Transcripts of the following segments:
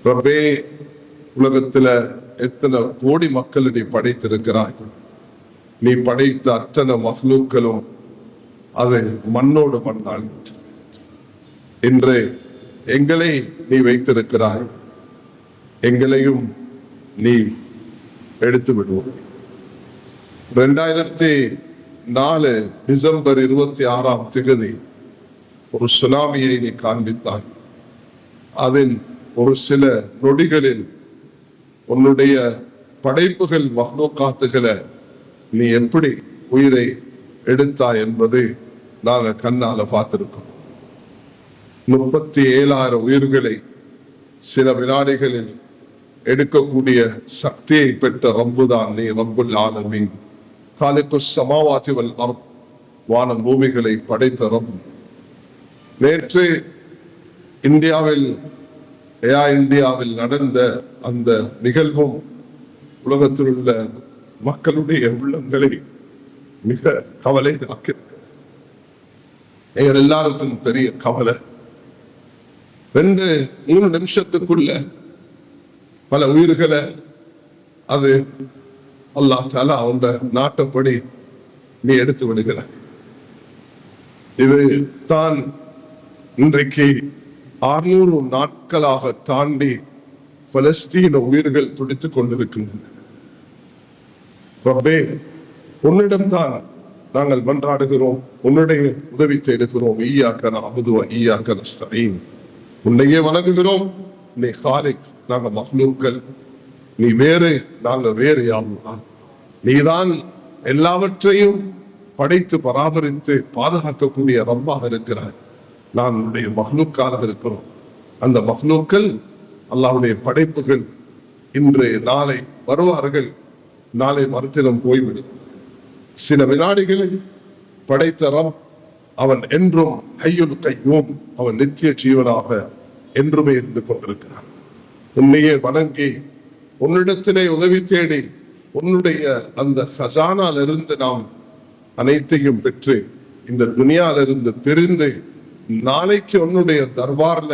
ரப்பே, உலகத்துல எத்தனை கோடி மக்கள் நீ படைத்திருக்கிறாய். நீ படைத்த அத்தனை மஹ்லூக்களும் அது மண்ணோடு மண்ணால் இன்று எங்களை நீ வைத்திருக்கிறாய். எங்களையும் நீ எடுத்து விடுவாய். 2004 டிசம்பர் 26 ஒரு சுனாமியை நீ காண்பித்தாய். அதில் ஒரு சில நொடிகளில் உன்னுடைய படைப்புகள் மஹ்லூக்காத்துகளை நீ எப்படி உயிரை எடுத்தாய் என்பது நாங்கள் கண்ணால பார்த்திருக்கோம். 37,000 உயிர்களை சில வினாடிகளில் எடுக்கக்கூடிய சக்தியை பெற்ற ரப்புதான் நீ. ரப்புல் ஆலமீன், காலிகுஸ் ஸமாவாதி வல் அர்த், வானம் பூமிகளை படைத்த ரப். நேற்று இந்தியாவில் இந்தியாவில் நடந்த அந்த நிகழ்வும் உலகத்தில் உள்ள மக்களுடைய உள்ளங்களை மிக கவலை ஆக்கியிருக்க. எங்கள் எல்லாருக்கும் பெரிய கவலை. 2-3 நிமிஷத்துக்குள்ள பல உயிர்களை அது அல்லாஹ் தஆலா அவன் நாட்டப்படி நீ எடுத்து விடுகிறாய். இது தான் இன்றைக்கு 600 நாட்களாக தாண்டி பலஸ்தீன உயிர்கள் துடித்துக் கொண்டிருக்கின்றன. ரப்பே, உன்னிடம்தான் நாங்கள் மன்றாடுகிறோம், உன்னுடைய உதவி தேடுகிறோம். ஈயாக்க நஅபுது வ ஈயாக்க நஸ்தஈன். உன்னையே வணங்குகிறோம். நீ காலிக், நாங்கள் மஹ்லூக்கள். நீ வேறு, நாங்கள் வேறு. யா அல்லாஹ், நீதான் எல்லாவற்றையும் படைத்து பராமரித்து பாதுகாக்கக்கூடிய ரப்பாக இருக்கிறாய். நான் உன்னுடைய மஹ்லூக்காக இருக்கிறோம். அந்த மஹ்லூக்கள் அல்லாஹ்வுடைய படைப்புகள் இன்று நாளை வருவார்கள், நாளை மறுத்தினம் போய்விடும். சில வினாடிகளில் படைத்த ரப் அவன் என்றும் ஹய்யுல் கய்யூம், அவன் நித்திய ஜீவனாக என்றுமே இருந்து கொண்டிருக்கிறான். உன்னையே வணங்கி உன்னிடத்திலே உதவி தேடி உன்னுடைய அந்த ஹசானால இருந்து நாம் அனைத்தையும் பெற்று இந்த துனியால இருந்து பிரிந்து நாளைக்கு உன்னுடைய தர்பார்ல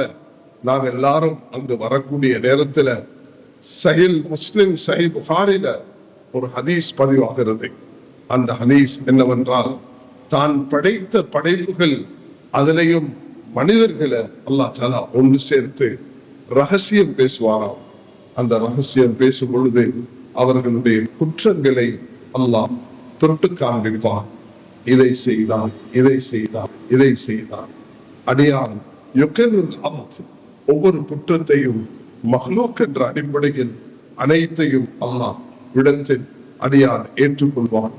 நாங்கள் எல்லாரும் அங்கு வரக்கூடிய நேரத்துல சஹீஹ் முஸ்லிம், சஹீஹ் புகாரில ஒரு ஹதீஸ் பதிவாகிறது. அந்த ஹதீஸ் என்னவென்றால், தான் படைத்த படைப்புகள் அதிலையும் மனிதர்களை அல்லாஹ் தஆலா ஒன்று சேர்த்து ரகசியம் பேசுவாராம். அந்த ரகசியம் பேசும் பொழுது அவர்களுடைய குற்றங்களை அல்லாஹ் தொட்டு காண்பிப்பான். இதை செய்தான், இதை செய்தான், இதை செய்தான். அடியான் யுகருல் அப்த், ஒவ்வொரு குற்றத்தையும் மஹ்லூக் என்ற அடிப்படையில் அனைத்தையும் அல்லாஹ் விடத்தில் அடியான் ஏற்றுக்கொள்வான்.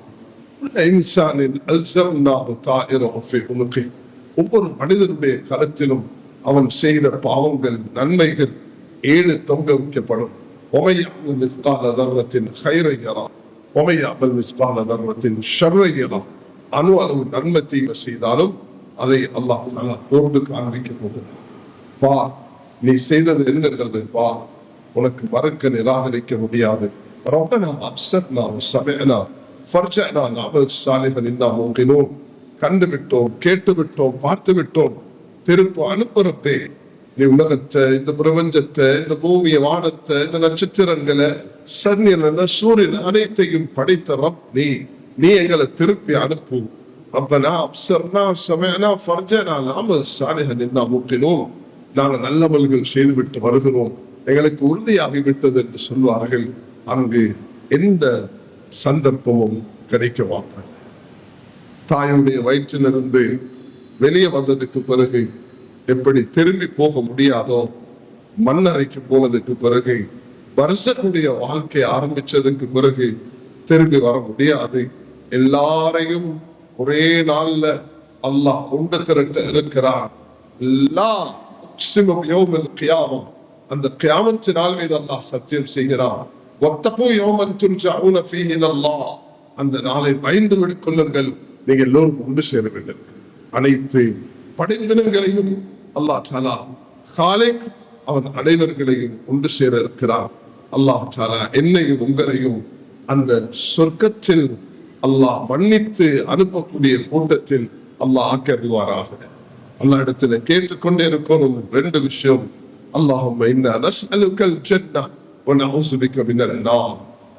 ஒவ்வொரு மனிதனுடைய களத்திலும் அவன் செய்த பாவங்கள் நன்மைகள் 7 தொங்க வைக்கப்படும். அணு அளவு நன்மை தீமை செய்தாலும் அதை அல்லாஹ் தஆலா போட்டு காண்பிக்க போகிறார். பா, நீ செய்தது என்னன்றது பா, உனக்கு மறக்க நிராகரிக்க முடியாது. ரப்பனா அப்ஸர்னா வஸமிஅனா ஃபர்ஜஅனா நஅமல் ஸாலிஹன் இன்னா மூகினூன். கண்டுவிட்டோம், கேட்டுவிட்டோம், பார்த்து விட்டோம், திருப்ப அனுப்புறப்பே நீ உலகத்தை, இந்த பிரபஞ்சத்தை, இந்த பூமியை, வானத்தை, இந்த நட்சத்திரங்களை, சந்திரனை, சூரியன் அனைத்தையும் படைத்த ரப் நீ. நீ எங்களை திருப்பி அனுப்பு. ரப்பனா அப்ஸர்னா வஸமிஅனா ஃபர்ஜஅனா நஅமல் ஸாலிஹன் இன்னா மூகினூன். நாங்கள் நல்லமல்கள் செய்துவிட்டு வருகிறோம், எங்களுக்கு உறுதியாகிவிட்டது என்று சொல்வார்கள். அங்கு எந்த சந்தர்ப்பமும் கிடைக்க மாட்டாங்க. தாயுடைய வயிற்றிலிருந்து வெளியே வந்ததுக்கு பிறகு எப்படி திரும்பி போக முடியாதோ, மண்ணறைக்கு போனதுக்கு பிறகு, வருஷக்கூடிய வாழ்க்கை ஆரம்பிச்சதுக்கு பிறகு திரும்பி வர முடியாது. எல்லாரையும் ஒரே நாள்ல அல்லாஹ் ஒன்று திரட்ட இருக்கிறார். அந்த கியாமத்து நாள் மீது அல்லாஹ் சத்தியம் செய்கிறார். அந்த நாளை பயந்து விடுக்கொள்ளுங்கள், நீங்க எல்லோரும் ஒன்று சேர வேண்டும். அனைத்து படைப்பினங்களையும் அல்லாஹ் தஆலா காலிக், அவன் அனைவர்களையும் ஒன்று சேர இருக்கிறார். அல்லாஹ் தஆலா என்னையும் உங்களையும் அந்த சொர்க்கத்தில் அல்லாஹ் மன்னித்து அனுப்பக்கூடிய கூட்டத்தில் அல்லாஹ் ஆக்கிடுவாராக. அல்லாஹ் இடத்துல கேட்டுக்கொண்டே இருக்கணும் 2 விஷயம். اللهم إنا نسألك الجنة ونعوذ بك من النار.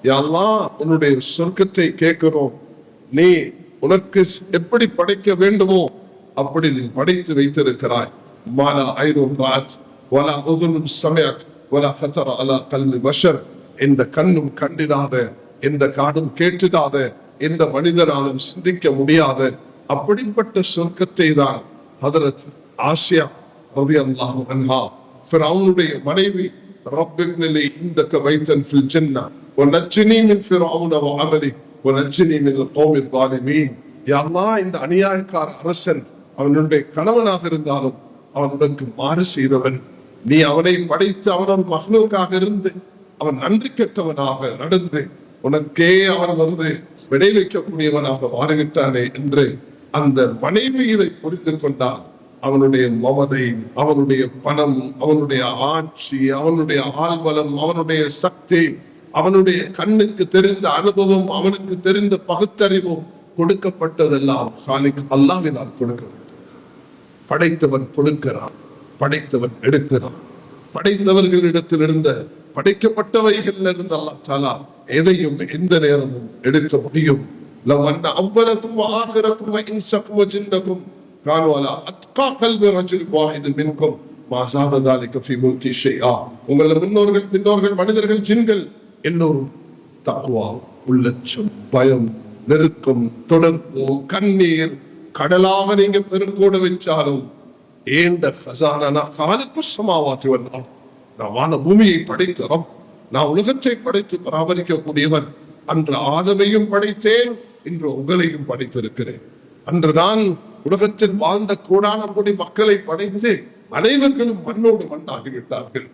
யா அல்லாஹ், உன்னுடைய சொர்க்கத்தை கேட்கிறோம். நீ உனக்கு எப்படி படைக்க வேண்டுமோ அப்படி நீ படைத்து வைத்திருக்கிறாய். மாலா ஐனுன் ராத் வலா உதுனுன் சமயத் வலா கதர அலா கல்பி பஷர். எந்த கண்ணும் கண்டிடாத, எந்த காதும் கேட்டிடாத, எந்த மனிதனாலும் சிந்திக்க முடியாத அப்படிப்பட்ட சொர்க்கத்தை தான் ஹதரத் ஆசியா ரலியல்லாஹு அன்ஹா, ஃபிரௌனுடைய மனைவி, ரப்பிப்னி லி இந்தக பைத்தன் ஃபில் ஜன்னah வநஜ்னி மின் ஃபிரௌன வஅமலி வநஜ்னி மின் القوم الظالمين. யா அல்லாஹ், இந்த அநியாயக்கார அரசன் அவனுடைய கணவனாக இருந்தாலும் அவன் உனக்கு மாறு செய்தவன். நீ அவனை படைத்து அவன் ஒரு மஹ்லூக்காக இருந்து அவன் நன்றி கெட்டவனாக நடந்து உனக்கே அவன் விடை வைக்கக்கூடியவனாக மாறிவிட்டானே என்று அந்த மனைவி இதை புரிந்து கொண்டான். அவனுடைய மமதை, அவனுடைய பணம், அவனுடைய ஆட்சி, அவனுடைய ஆள்பலம், அவனுடைய சக்தி, அவனுடைய கண்ணுக்கு தெரிந்த அனுபவம், அவனுக்கு தெரிந்த பகுத்தறிவும் கொடுக்கப்பட்டதெல்லாம் காலிக் அல்லாஹ்வினால் கொடுக்கப்பட்டது. படைத்தவன் கொடுக்கிறான், படைத்தவன் எடுக்கிறான். படைத்தவர்களிடத்தில் இருந்த படைக்கப்பட்டவைகள் இருந்து அல்லாஹ் தஆலா எதையும் எந்த நேரமும் எடுக்க முடியும். லவ் அன்ன அவ்வலக்கும் வஆகிரக்கும் வஇன்சக்கும் வஜின்னக்கும் கானூ அலா அத்கா கல்பி ரஜுல் வாஹித் மின்கும் மா ஸாத ذلك ஃபீ முல்கி ஷைஆ. உங்கள் முன்னோர்கள் மனிதர்கள், ஜின்கள் எல்லோரும் தக்வா, உள்ளச்சம், பயம், நெருக்கம், தொடர்பு, கண்ணீர் கடலாக நீங்க பெருக்கோடு வச்சாலும் ஏண்ட ஹஸானா காலிக்கு ஸமாவாத்தி வல் அர்த். நான் வான பூமியை படைத்த ரப், நான் உலகத்தை படைத்து பராமரிக்கக்கூடியவன். அன்று ஆதமையும் படைத்தேன், இன்று உங்களையும் படைத்திருக்கிறேன். அன்று நான் உலகத்தில் வாழ்ந்த கோடான கோடி மக்களை படைத்து அனைவர்களும் மண்ணோடு மண்ணாகிவிட்டார்கள்.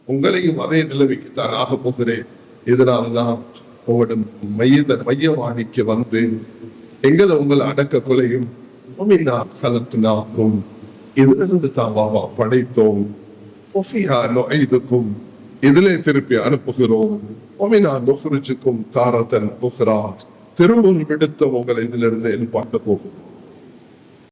உங்களையும் அதே நிலைமைக்குத்தான் ஆக போகிறேன். இதனால்தான் உங்களோட மையவாணிக்கு வந்து எங்களை உங்களை அடக்க கொலையும் இதிலிருந்து தான் படைத்தோம், இதிலே திருப்பி அனுப்புகிறோம், தாரத்தன் திரும்ப விடுத்த உங்களை இதிலிருந்து எதிர்பார்க்க போகிறோம்.